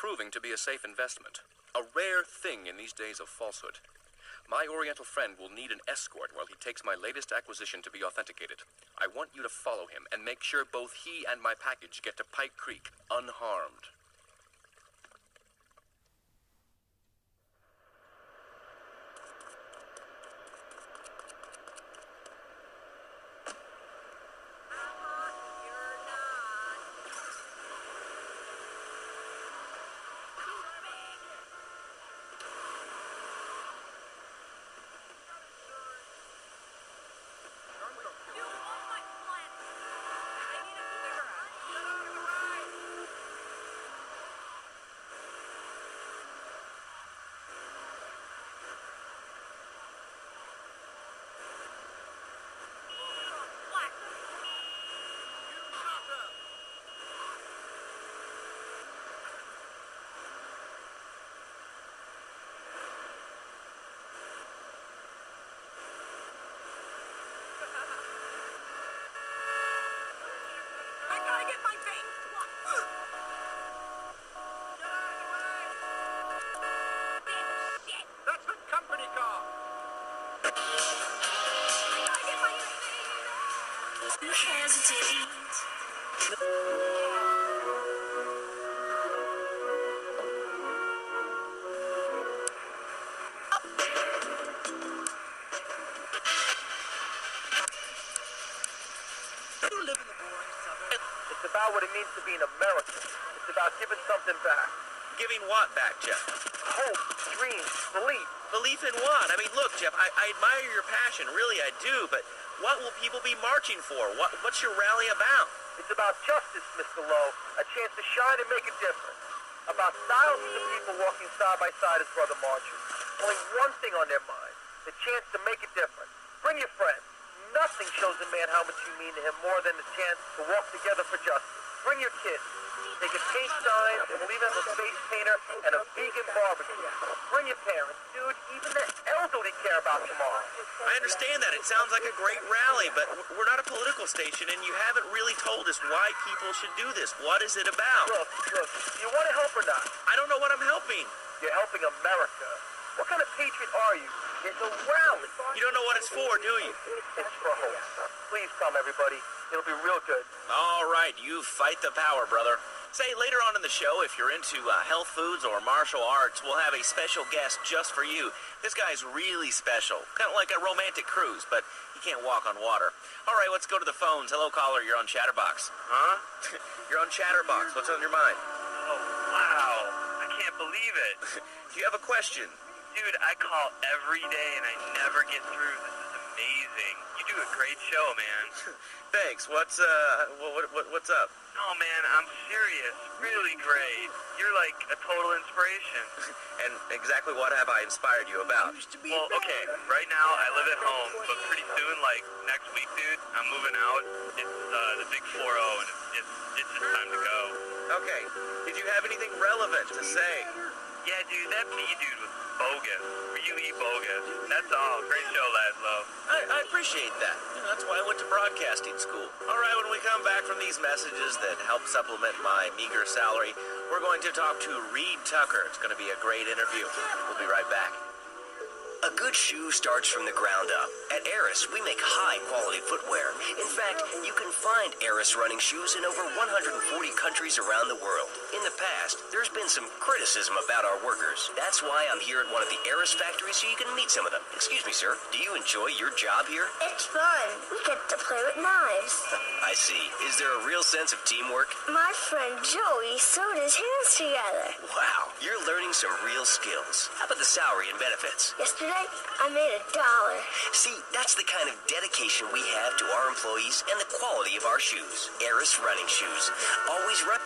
proving to be a safe investment. A rare thing in these days of falsehood. My Oriental friend will need an escort while he takes my latest acquisition to be authenticated. I want you to follow him and make sure both he and my package get to Pike Creek unharmed. It's about what it means to be an American. It's about giving something back. Giving what back, Jeff? Hope, dreams, belief. Belief in what? I mean, look, Jeff, I admire your passion. Really, I do. But what will people be marching for? What's your rally about? It's about justice, Mr. Lowe. A chance to shine and make a difference. About thousands of people walking side by side as brother marchers. Only one thing on their mind. The chance to make a difference. Bring your friends. Nothing shows a man how much you mean to him more than the chance to walk together for justice. Bring your kids. They can paint signs, and we'll even have a face painter and a vegan barbecue. Bring your parents, dude. Even the elderly care about tomorrow. I understand that. It sounds like a great rally, but we're not a political station, and you haven't really told us why people should do this. What is it about? Look, do you want to help or not? I don't know what I'm helping. You're helping America. What kind of patriot are you? It's a rally. You don't know what it's for, do you? It's for hope. Please come, everybody. It'll be real good. All right, you fight the power, brother. Say, later on in the show, if you're into health foods or martial arts, we'll have a special guest just for you. This guy's really special. Kind of like a romantic cruise, but he can't walk on water. All right, let's go to the phones. Hello, caller. You're on Chatterbox. Huh? You're on Chatterbox. What's on your mind? Oh, wow. I can't believe it. Do you have a question? Dude, I call every day and I never get through. This is amazing. You do a great show, man. Thanks. What's up? No, man, I'm serious. Really great. You're like a total inspiration. And exactly what have I inspired you about? Well, okay, right now I live at home, but pretty soon, like next week, dude, I'm moving out. It's the big 4-0, and it's just time to go. Okay. Did you have anything relevant to say? Yeah, dude, that B dude was bogus. Really bogus. That's all. Great show, Laszlo. I appreciate that. That's why I went to broadcasting school. All right, when we come back from these messages that help supplement my meager salary, we're going to talk to Reed Tucker. It's going to be a great interview. We'll be right back. A good shoe starts from the ground up. At Eris, we make high-quality footwear. In fact, you can find Eris running shoes in over 140 countries around the world. In the past, there's been some criticism about our workers. That's why I'm here at one of the Eris factories so you can meet some of them. Excuse me, sir. Do you enjoy your job here? It's fun. We get to play with knives. I see. Is there a real sense of teamwork? My friend Joey sewed his hands together. Wow, you're learning some real skills. How about the salary and benefits? Yesterday, I made $1. See, that's the kind of dedication we have to our employees and the quality of our shoes. Eris running shoes. Always run.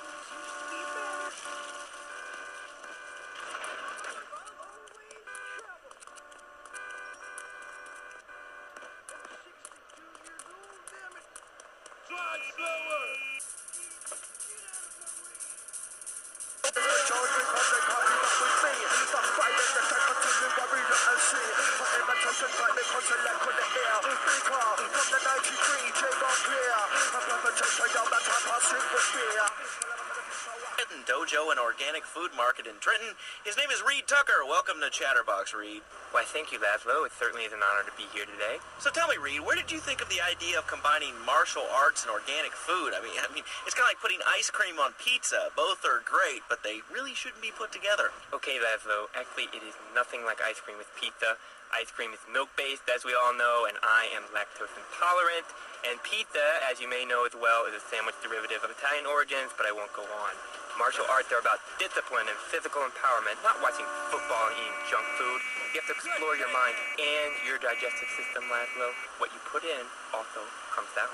Show and Organic Food Market in Trenton. His name is Reed Tucker. Welcome to Chatterbox, Reed. Why, thank you, Laszlo. It certainly is an honor to be here today. So tell me, Reed, where did you think of the idea of combining martial arts and organic food? I mean, it's kind of like putting ice cream on pizza. Both are great, but they really shouldn't be put together. Okay, Laszlo. Actually, it is nothing like ice cream with pizza. Ice cream is milk-based, as we all know, and I am lactose intolerant. And pizza, as you may know as well, is a sandwich derivative of Italian origins, but I won't go on. Martial arts are about discipline and physical empowerment, not watching football and eating junk food. You have to explore your mind and your digestive system, Laszlo. What you put in also comes out.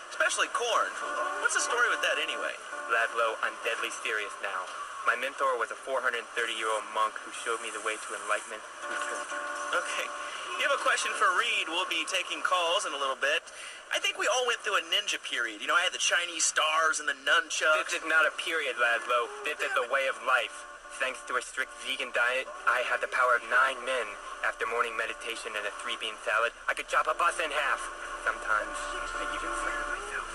Especially corn. What's the story with that anyway? Laszlo, I'm deadly serious now. My mentor was a 430-year-old monk who showed me the way to enlightenment through scripture. Okay. You have a question for Reed. We'll be taking calls in a little bit. I think we all went through a ninja period. You know, I had the Chinese stars and the nunchucks. This is not a period, Laszlo. This is the way of life. Thanks to a strict vegan diet, I had the power of 9 men. After morning meditation and a 3-bean salad, I could chop a bus in half. Sometimes I even flatter myself.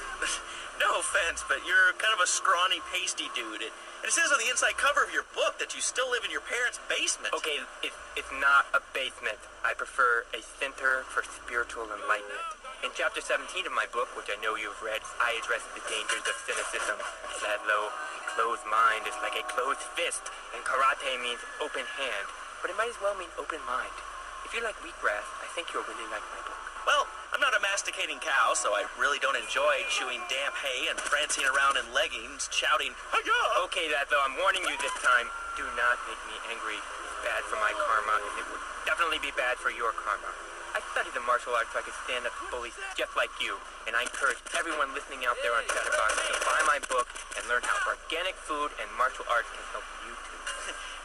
No offense, but you're kind of a scrawny, pasty dude. And it says on the inside cover of your book that you still live in your parents' basement. Okay, it's not a basement. I prefer a center for spiritual enlightenment. In chapter 17 of my book, which I know you've read, I address the dangers of cynicism. Laszlo, a closed mind is like a closed fist, and karate means open hand, but it might as well mean open mind. If you like wheatgrass, I think you'll really like my book. Well, I'm not a masticating cow, so I really don't enjoy chewing damp hay and prancing around in leggings, shouting, "Hi-ya!" Okay, Laszlo, I'm warning you this time. Do not make me angry. It's bad for my karma, and it would definitely be bad for your karma. I studied the martial arts so I could stand up to bullies just like you, and I encourage everyone listening out there on Chatterbox to buy my book and learn how organic food and martial arts can help you too.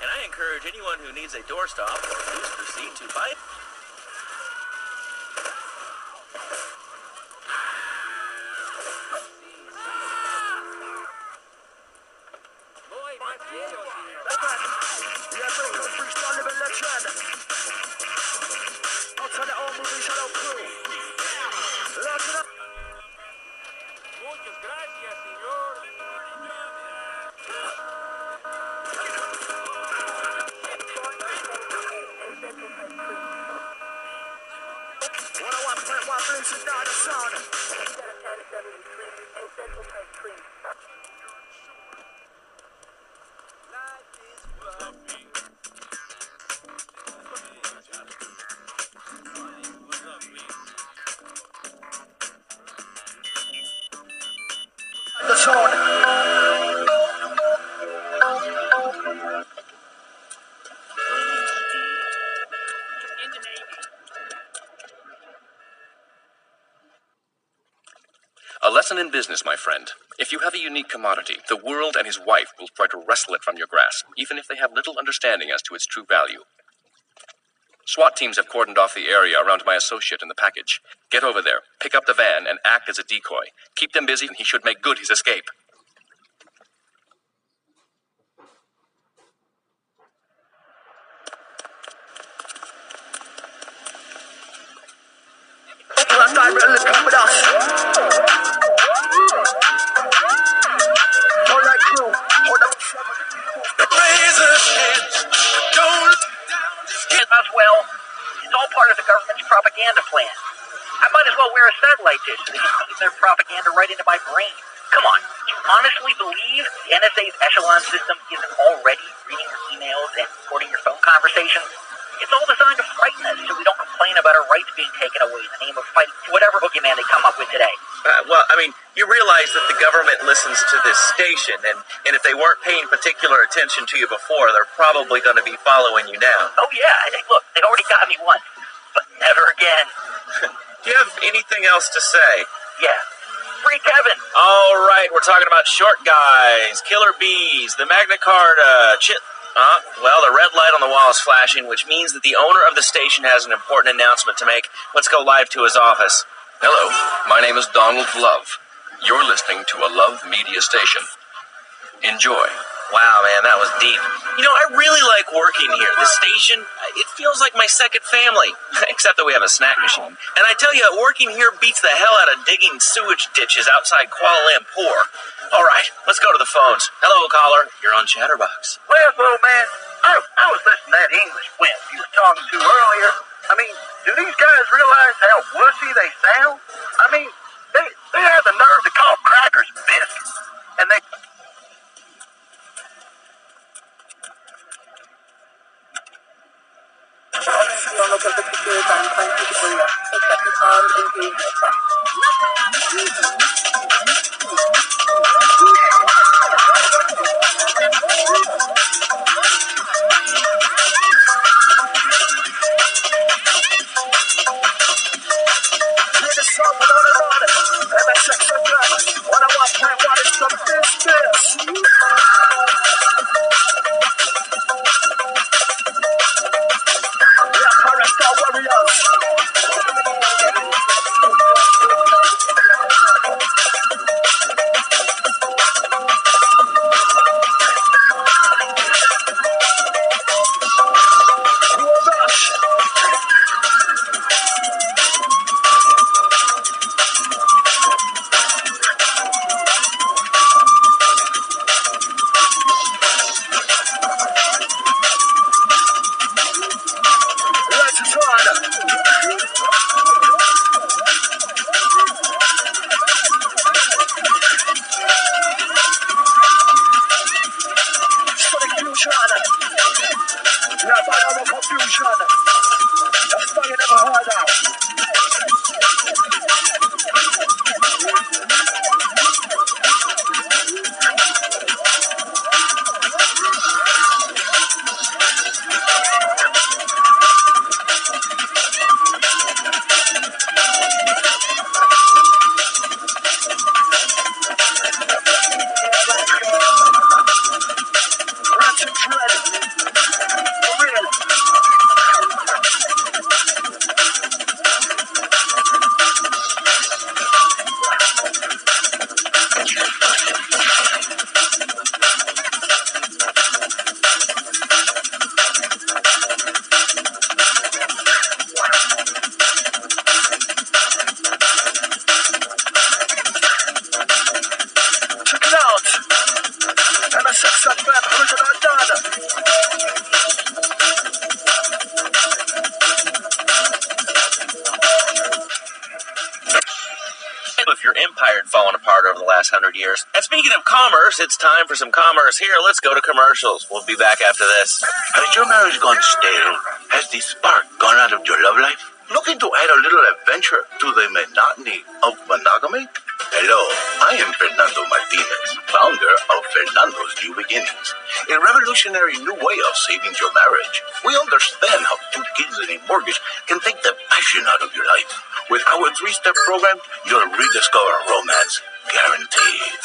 And I encourage anyone who needs a doorstop or booster seat to buy it. A lesson in business, my friend. If you have a unique commodity, the world and his wife will try to wrestle it from your grasp, even if they have little understanding as to its true value. SWAT teams have cordoned off the area around my associate and the package. Get over there, pick up the van, and act as a decoy. Keep them busy, and he should make good his escape. Well, it's all part of the government's propaganda plan. I might as well wear a satellite dish so they can feed their propaganda right into my brain. Come on, you honestly believe the NSA's echelon system isn't already reading your emails and recording your phone conversations? It's all designed to frighten us so we don't complain about our rights being taken away in the name of fighting whatever boogeyman they come up with today. Well, I mean, you realize that the government listens to this station, and if they weren't paying particular attention to you before, they're probably going to be following you now. Oh yeah, look, they already got me once, but never again. Do you have anything else to say? Yeah. Free Kevin! All right, we're talking about short guys, killer bees, the Magna Carta, well, the red light on the wall is flashing, which means that the owner of the station has an important announcement to make. Let's go live to his office. Hello, my name is Donald Love. You're listening to a Love Media station. Enjoy. Wow, man, that was deep. You know, I really like working here. This station, it feels like my second family. Except that we have a snack machine. And I tell you, working here beats the hell out of digging sewage ditches outside Kuala Lumpur. All right, let's go to the phones. Hello, caller. You're on Chatterbox. Well, old man, I was listening to that English wimp you were talking to earlier. I mean, do these guys realize how wussy they sound? I mean, they have the nerve to call crackers biscuits. And they... If your empire had fallen apart over the last 100 years. And speaking of commerce, it's time for some commerce here. Let's go to commercials. We'll be back after this. Has your marriage gone stale? Has the spark gone out of your love life? Looking to add a little adventure to the monotony of monogamy? Hello, I am Fernando Martinez, founder of Fernando's New Beginnings, a revolutionary new way of saving your marriage. We understand how 2 kids and a mortgage can take the passion out of your life. With our 3-step program, you'll rediscover romance guaranteed.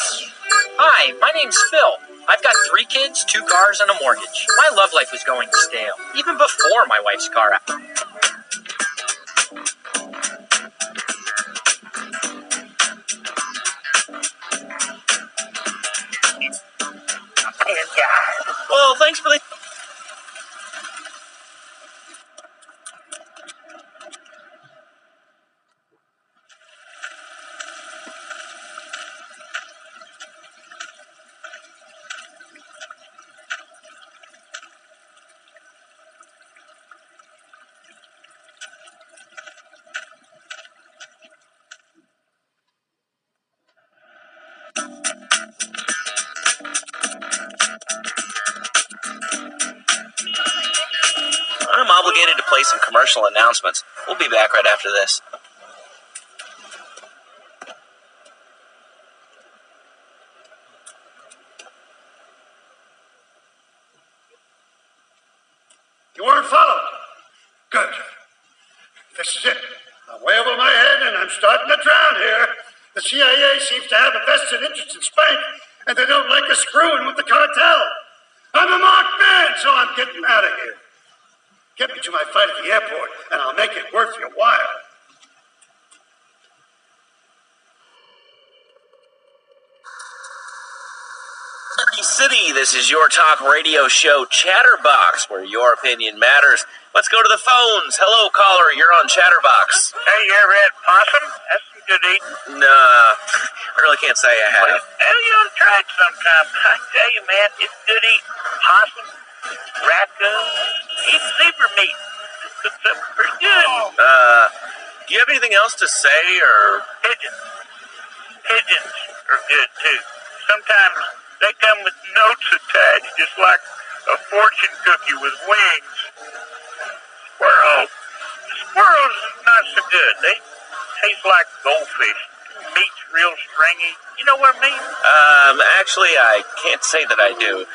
Hi, my name's Phil. I've got 3 kids, 2 cars, and a mortgage. My love life was going stale, even before my wife's car accident. Well, thanks for the... I'm obligated to play some commercial announcements. We'll be back right after this. You weren't followed. Good. This is it. I'm way over my head and I'm starting to drown here. The CIA seems to have a vested interest in Spank, and they don't like us screwing with the cartel. I'm a marked man, so I'm getting out of here. Get me to my flight at the airport, and I'll make it worth your while. City, This is your talk radio show Chatterbox, where your opinion matters. Let's go to the phones. Hello, caller. You're on Chatterbox. Hey, you ever had possum? That's some good eating. Nah, I really can't say I have. Well, you ought to try it sometime. I tell you, man, it's good eating. Possum, raccoon, even zebra meat. It's pretty good. Do you have anything else to say, or... Pigeons. Pigeons are good, too. Sometimes they come with notes attached, just like a fortune cookie with wings. Squirrels not so good. They taste like goldfish. Meat's real stringy. You know what I mean? Actually, I can't say that I do.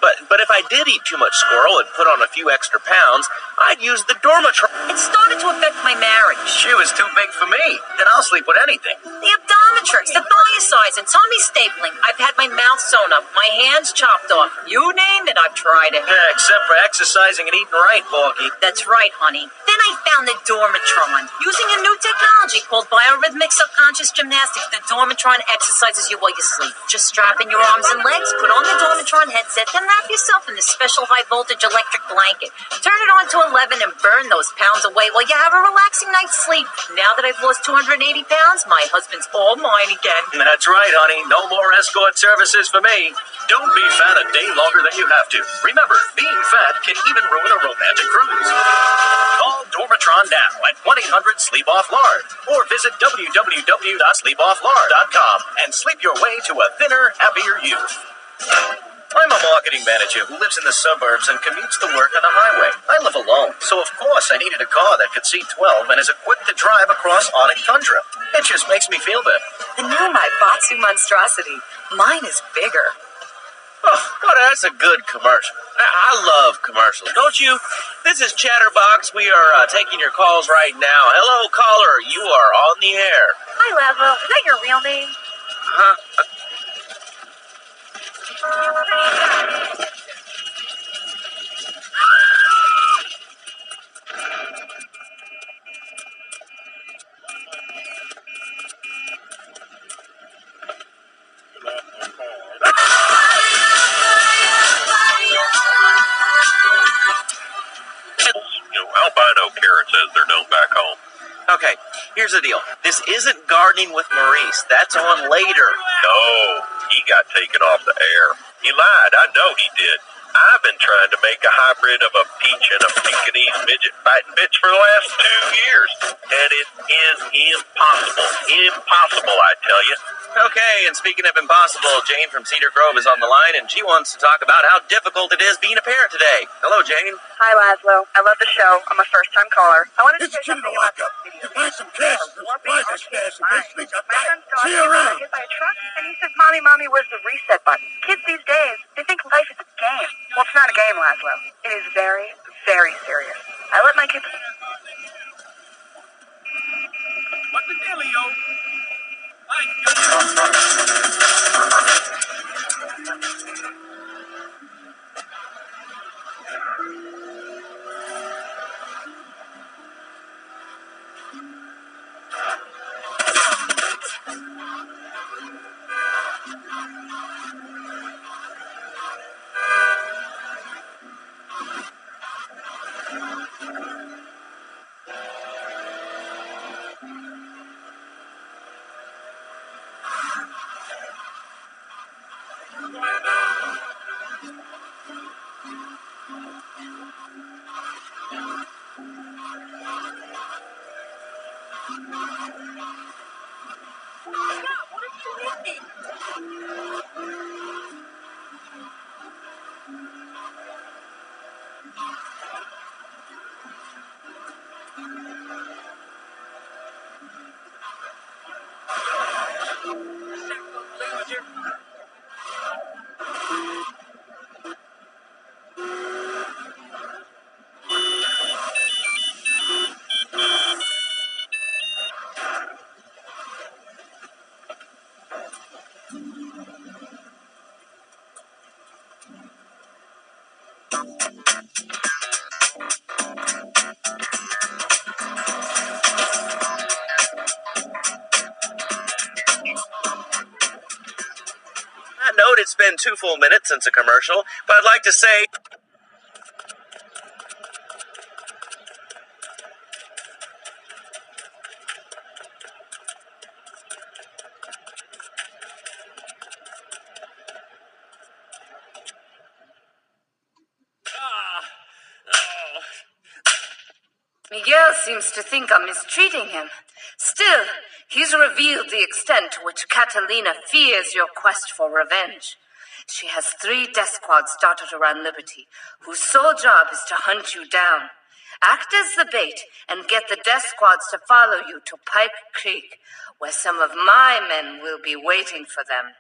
But if I did eat too much squirrel and put on a few extra pounds, I'd use the dormitron. It started to affect my marriage. She was too big for me. Then I'll sleep with anything. The abdometrix, the thiocide, and tummy stapling. I've had my mouth sewn up, my hands chopped off. You name it, I've tried it. Yeah, except for exercising and eating right, Porky. That's right, honey. Then I found the dormitron. Using a new technology called biorhythmic subconscious gymnastics, the dormitron exercises you while you sleep. Just strap in your arms and legs, put on the dormitron headset, then wrap yourself in this special high-voltage electric blanket. Turn it on to 11 and burn those pounds away while you have a relaxing night's sleep. Now that I've lost 280 pounds, my husband's all mine again. That's right, honey. No more escort services for me. Don't be fat a day longer than you have to. Remember, being fat can even ruin a romantic cruise. Call Dormitron now at 1-800-SLEEP-OFF-LARD or visit www.sleepofflard.com and sleep your way to a thinner, happier you. I'm a marketing manager who lives in the suburbs and commutes to work on the highway. I live alone, so of course I needed a car that could seat 12 and is equipped to drive across Arctic tundra. It just makes me feel better. And now my Batsu monstrosity. Mine is bigger. Oh, that's a good commercial. I love commercials, don't you? This is Chatterbox. We are taking your calls right now. Hello, caller. You are on the air. Hi, Laszlo. Is that your real name? Huh? Albino carrot says they're known back home. Okay, here's the deal. This isn't Gardening with Maurice. That's on later. No, he got taken off the air. He lied. I know he did. I've been trying to make a hybrid of a peach and a Pekingese midget fighting bitch for the last 2 years, and it is impossible. Impossible, I tell you. Okay, and speaking of impossible, Jane from Cedar Grove is on the line, and she wants to talk about how difficult it is being a parent today. Hello, Jane. Hi, Laszlo. I love the show. I'm a first-time caller. I wanted to say something about Lock up. You buy some cash and supplies that stash and make things up. My son's See dog you got around. hit by a truck, and he says, Mommy, where's the reset button? Kids these days, they think life is a game. Well, it's not a game, Laszlo. It is very, very serious. I let my kids... What's the dealio? been 2 full minutes since a commercial, but I'd like to say... Miguel seems to think I'm mistreating him. Still, he's revealed the extent to which Catalina fears your quest for revenge. She has 3 death squads dotted around Liberty, whose sole job is to hunt you down. Act as the bait and get the death squads to follow you to Pike Creek, where some of my men will be waiting for them.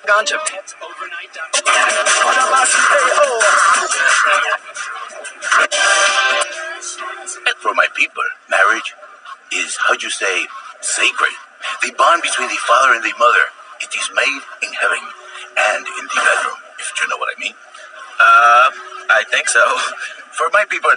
Gone to For my people, marriage is, how'd you say, sacred. The bond between the father and the mother. It is made in heaven and in the bedroom, if you know what I mean. I think so. For my people,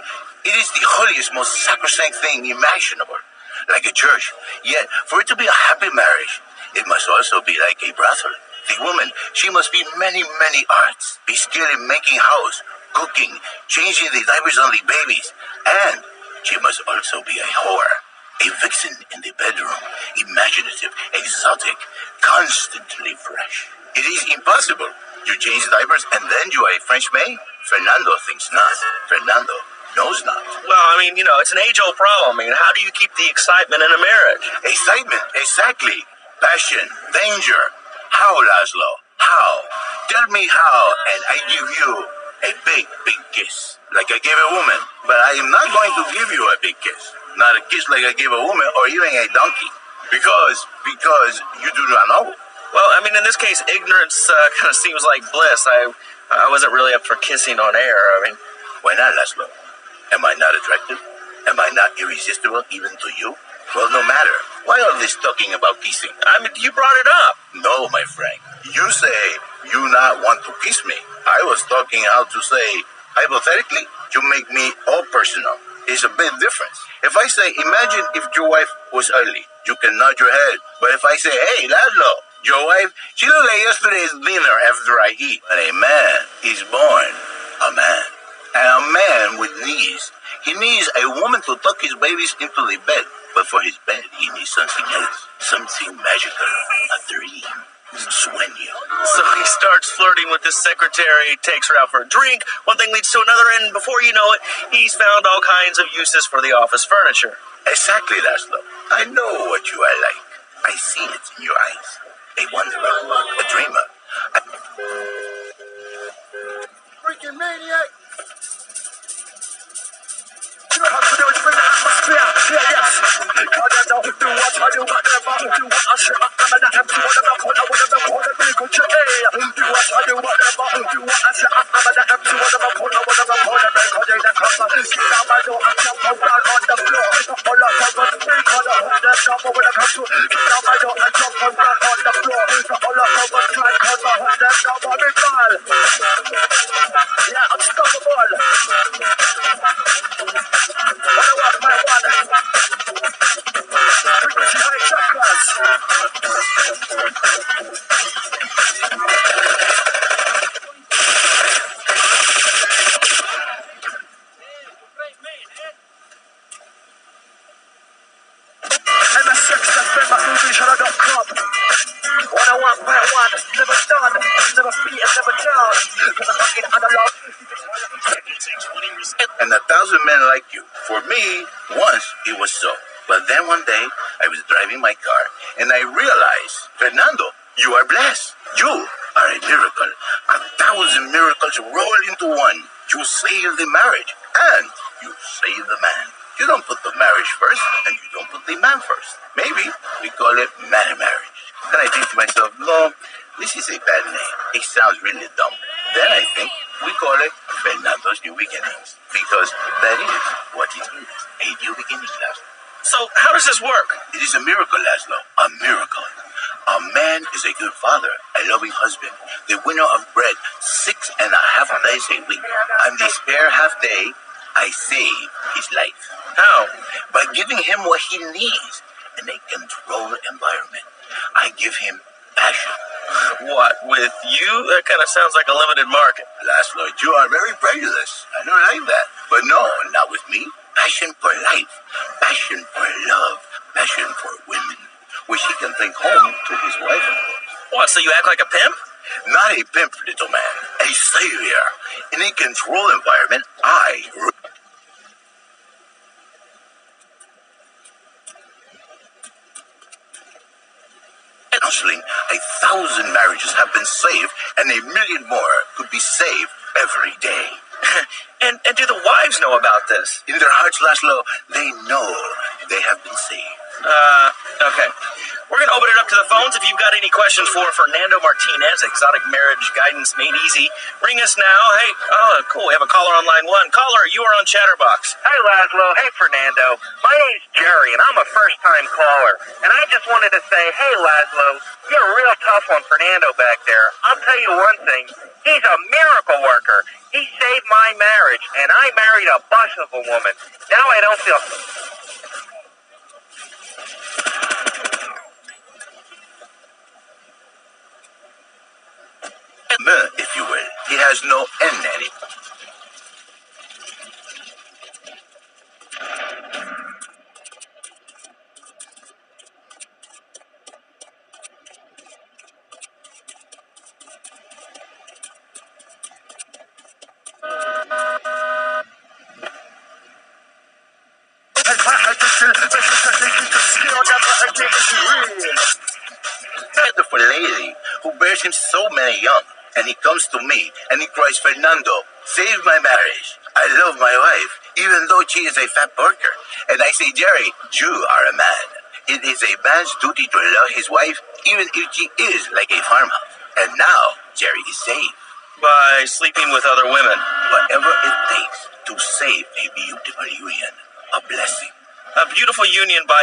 it is the holiest, most sacrosanct thing imaginable. Like a church. Yet, for it to be a happy marriage, it must also be like a brothel. The woman, she must be many, many arts. Be skilled in making house, cooking, changing the diapers on the babies. And she must also be a whore. A vixen in the bedroom. Imaginative, exotic, constantly fresh. It is impossible. You change diapers and then you are a French maid? Fernando thinks not. Fernando knows not. Well, I mean, it's an age-old problem. I mean, how do you keep the excitement in a marriage? Excitement, exactly. Passion, danger. How, Laszlo? How? Tell me how, and I give you a big, big kiss. Like I gave a woman. But I am not going to give you a big kiss. Not a kiss like I gave a woman or even a donkey. Because you do not know. Well, I mean, in this case, ignorance kind of seems like bliss. I wasn't really up for kissing on air. I mean, why not, Laszlo? Am I not attractive? Am I not irresistible even to you? Well, no matter. Why all this talking about kissing? I mean, you brought it up. No, my friend. You say you not want to kiss me. I was talking how to say, hypothetically, you make me all personal. It's a big difference. If I say, imagine if your wife was ugly, you can nod your head. But if I say, hey, Laszlo, your wife, she looked like yesterday's dinner after I eat. But a man is born a man. And a man with knees. He needs a woman to tuck his babies into the bed. But for his bed, he needs something else. Something magical. A dream. Sueño. So he starts flirting with his secretary, takes her out for a drink, one thing leads to another, and before you know it, he's found all kinds of uses for the office furniture. Exactly, Laszlo. I know what you are like. I see it in your eyes. A wanderer, a dreamer. Freaking maniac! You know how to do it, bring the atmosphere. Yeah, yes. Do what I do, whatever. Do what I say, I'm an empty whatever. I wanna be good to air. Do what I do, whatever. Do what I say, I'm an empty whatever. I wanna be good to the cover. Sit down my door and jump around on the floor. All I have was me, cause I hold that number when I come to. Sit down my door and jump around on the floor. All I have was try, cause I hold that number, big ball. Yeah, unstoppable. What I want, my one. Frequency high chakras. And the sex that's been my movie, shut up, don't come. What I want, my one. Never done, never beat, never down. Cause I'm fucking analog. And 1,000 men like you. For me, once it was so. But then one day, I was driving my car, and I realized, Fernando, you are blessed. You are a miracle. 1,000 miracles roll into one. You save the marriage, and you save the man. You don't put the marriage first, and you don't put the man first. Maybe we call it man marriage. Then I think to myself, no, this is a bad name. It sounds really dumb. Then I think we call it Fernando's New Beginnings. Because that is what it is. A new beginning, Laszlo. So, how does this work? It is a miracle, Laszlo. A miracle. A man is a good father, a loving husband, the winner of bread 6.5 days a week. On the spare half day, I save his life. How? By giving him what he needs in a controlled environment. I give him passion. What, with you? That kind of sounds like a limited market. Laszlo, you are very prejudiced. I don't like that. But no, not with me. Passion for life, passion for love, passion for women, which he can take home to his wife, of course. What, so you act like a pimp? Not a pimp, little man. A savior. In a controlled environment, counseling, 1,000 marriages have been saved, and 1 million more could be saved every day. And do the wives know about this? In their hearts, Laszlo, they know they have been saved. Okay. We're going to open it up to the phones. If you've got any questions for Fernando Martinez, Exotic Marriage Guidance Made Easy, ring us now. Hey, oh, cool. We have a caller on line 1. Caller, you are on Chatterbox. Hey, Laszlo. Hey, Fernando. My name's Jerry, and I'm a first-time caller. And I just wanted to say, hey, Laszlo, you're a real tough one, Fernando, back there. I'll tell you one thing. He's a miracle worker. He saved my marriage, and I married a bus of a woman. Now I don't feel... If you will. He has no end anymore. Wonderful lady who bears him so many young. And he comes to me, and he cries, Fernando, save my marriage. I love my wife, even though she is a fat worker. And I say, Jerry, you are a man. It is a man's duty to love his wife, even if she is like a farmhouse. And now, Jerry is saved. By sleeping with other women. Whatever it takes to save a beautiful union. A blessing. A beautiful union by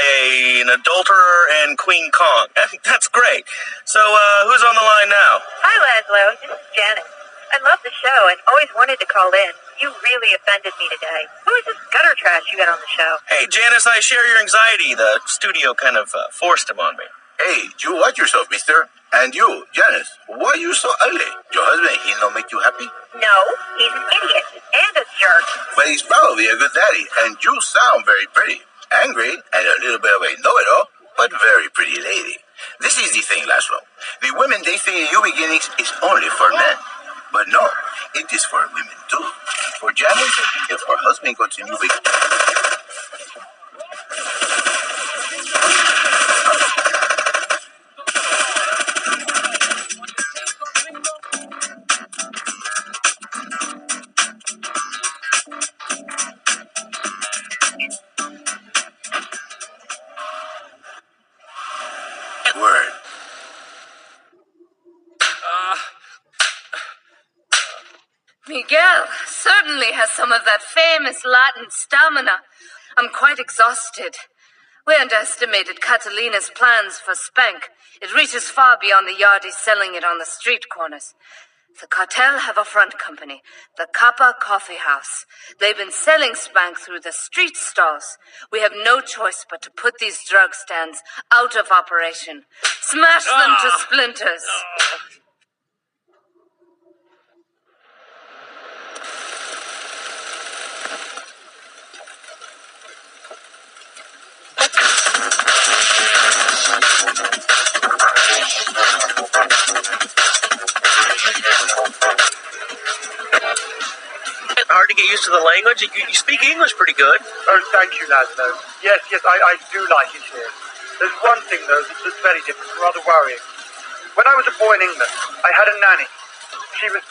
an adulterer and Queen Kong. That's great. So, who's on the line now? Hi, Laszlo. This is Janet. I love the show and always wanted to call in. You really offended me today. Who is this gutter trash you got on the show? Hey, Janice, I share your anxiety. The studio kind of forced him on me. Hey, you watch yourself, mister. And you, Janice, why are you so ugly? Your husband, he don't make you happy? No, he's an idiot and a jerk. But he's probably a good daddy, and you sound very pretty. Angry, and a little bit of a know-it-all, but very pretty lady. This is the thing, Laszlo. The women they think in new beginnings is only for men. But no, it is for women too. For Janice, if her husband goes to new beginnings... Word. Miguel certainly has some of that famous Latin stamina. I'm quite exhausted. We underestimated Catalina's plans for Spank. It reaches far beyond the yardies selling it on the street corners. The cartel have a front company, the Kappa Coffee House. They've been selling Spank through the street stalls. We have no choice but to put these drug stands out of operation. Smash them to splinters. Hard to get used to the language. You speak English pretty good. Oh, thank you, Laszlo. Yes, I do like it here. There's one thing, though, that's very different, rather worrying. When I was a boy in England, I had a nanny. She was...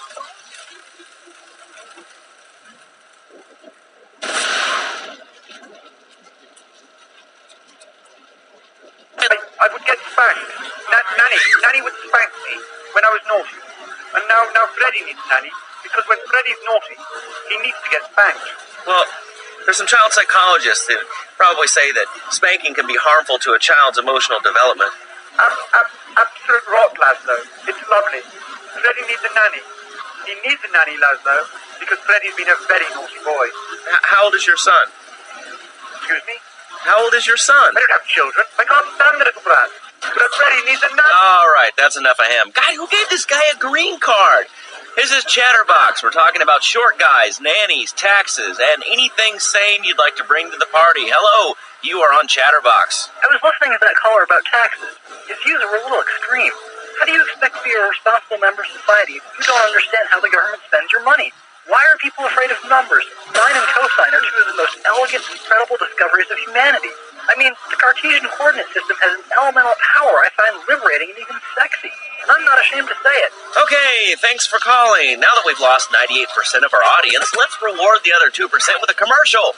I would get spanked. Nanny would spank me when I was naughty. And now Freddy needs a nanny, because when Freddy's naughty, he needs to get spanked. Well, there's some child psychologists that probably say that spanking can be harmful to a child's emotional development. Absolute rot, Laszlo. It's lovely. Freddy needs a nanny. He needs a nanny, Laszlo, because Freddy's been a very naughty boy. How old is your son? Excuse me? How old is your son? I don't have children. I can't stand the little brat. But Freddy needs a nanny. All right, that's enough of him. God, who gave this guy a green card? This is Chatterbox. We're talking about short guys, nannies, taxes, and anything sane you'd like to bring to the party. Hello, you are on Chatterbox. I was listening to that caller about taxes. His views were a little extreme. How do you expect to be a responsible member of society if you don't understand how the government spends your money? Why are people afraid of numbers? Sine and cosine are two of the most elegant and credible discoveries of humanity. I mean, the Cartesian coordinate system has an elemental power I find liberating and even sexy. And I'm not ashamed to say it. Okay, thanks for calling. Now that we've lost 98% of our audience, let's reward the other 2% with a commercial.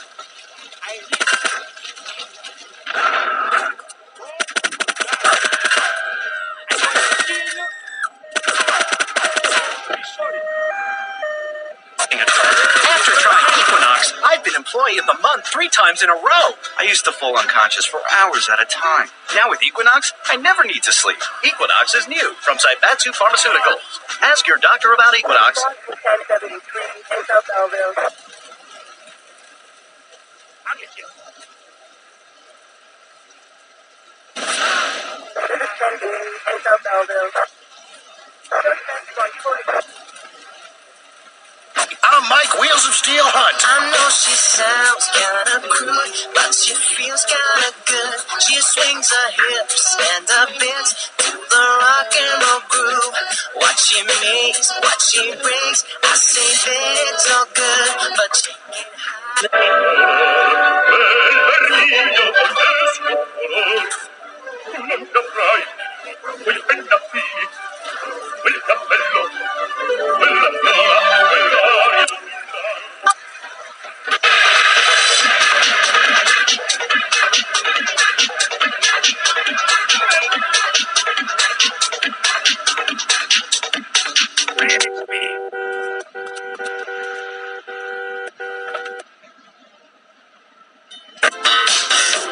After trying Equinox, I've been Employee of the Month 3 times in a row. I used to fall unconscious for hours at a time. Now with Equinox, I never need to sleep. Equinox is new from Saibatsu Pharmaceuticals. Ask your doctor about Equinox. I'm Mike Wheels of Steel Hunt. I know she sounds kinda crude, but she feels kinda good. She swings her hips and her bends to the rock and roll groove. What she makes, what she brings, I say that it's all good, but she can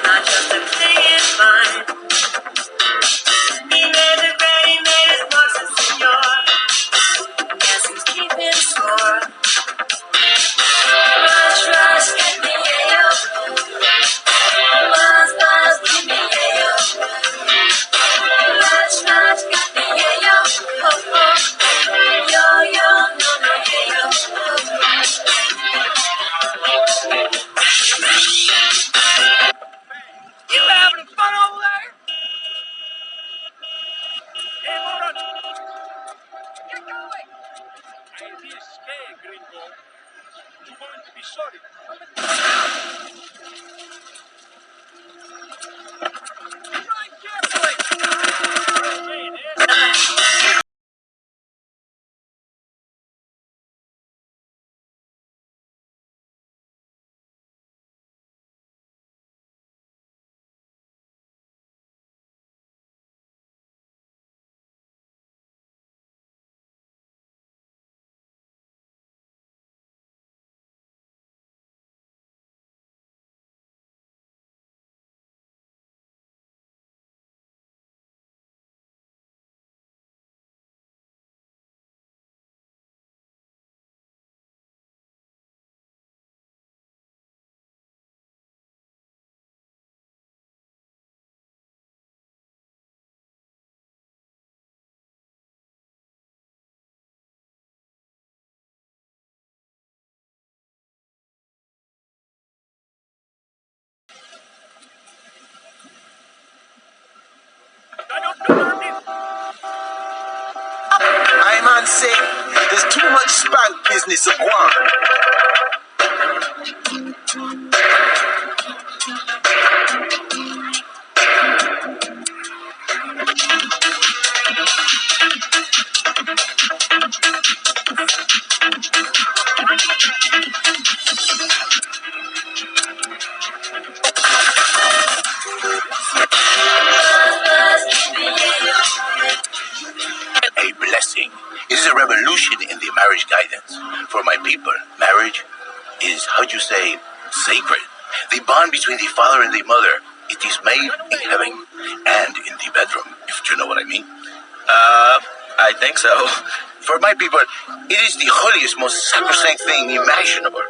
not just a thing in mind. He made the granny made his boxes senor. Guess who's keeping score? Rush, rush, get me yayo. Buzz, buzz, give me yayo. Rush, rush, get me yayo. Oh, oh. Yo, yo, no, no, yayo. You having fun over there? Hey, hold on. Get going. I'll be scared, gringo. You're going to be sorry. Drive carefully. I'm on set. There's too much spank business at one. A blessing is a revelation to say, sacred. The bond between the father and the mother. It is made in heaven and in the bedroom, if you know what I mean. I think so. For my people, it is the holiest, most sacrosanct thing imaginable.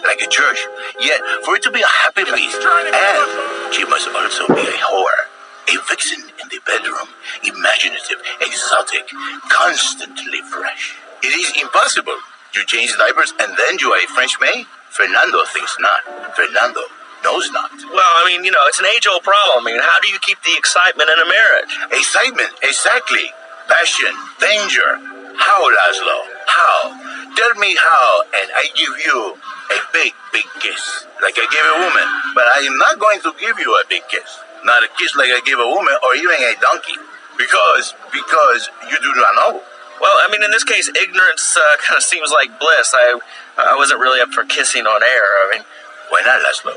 Like a church. Yet, for it to be a happy place, and she must also be a whore. A vixen in the bedroom. Imaginative, exotic, constantly fresh. It is impossible. You change diapers and then you are a French maid? Fernando thinks not. Fernando knows not. Well, I mean, it's an age-old problem. I mean, how do you keep the excitement in a marriage? Excitement, exactly. Passion, danger. How, Laszlo? How? Tell me how, and I give you a big, big kiss. Like I give a woman. But I am not going to give you a big kiss. Not a kiss like I give a woman or even a donkey. Because you do not know. Well, I mean, in this case, ignorance kind of seems like bliss. I wasn't really up for kissing on air. I mean, why not, Laszlo?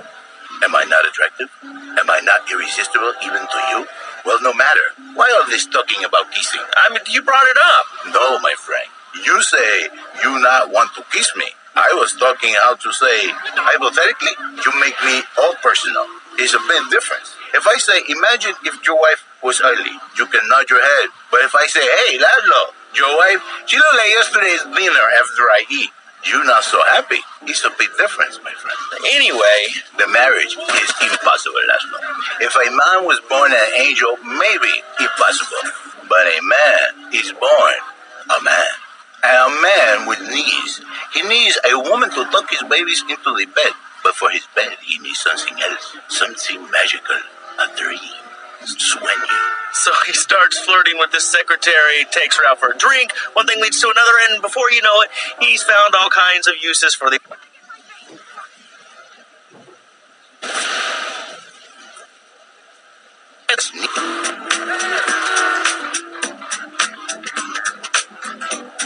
Am I not attractive? Am I not irresistible even to you? Well, no matter. Why all this talking about kissing? I mean, you brought it up. No, my friend. You say you not want to kiss me. I was talking how to say, hypothetically, you make me all personal. It's a big difference. If I say, imagine if your wife was ugly, you can nod your head. But if I say, hey, Laszlo, your wife, she looked like yesterday's dinner after I eat. You're not so happy. It's a big difference, my friend. Anyway, the marriage is impossible, Laszlo. If a man was born an angel, maybe impossible. But a man is born a man. And a man with needs. He needs a woman to tuck his babies into the bed. But for his bed, he needs something else. Something magical. A dream. Sueño. So he starts flirting with his secretary, takes her out for a drink, one thing leads to another, and before you know it, he's found all kinds of uses for the... It's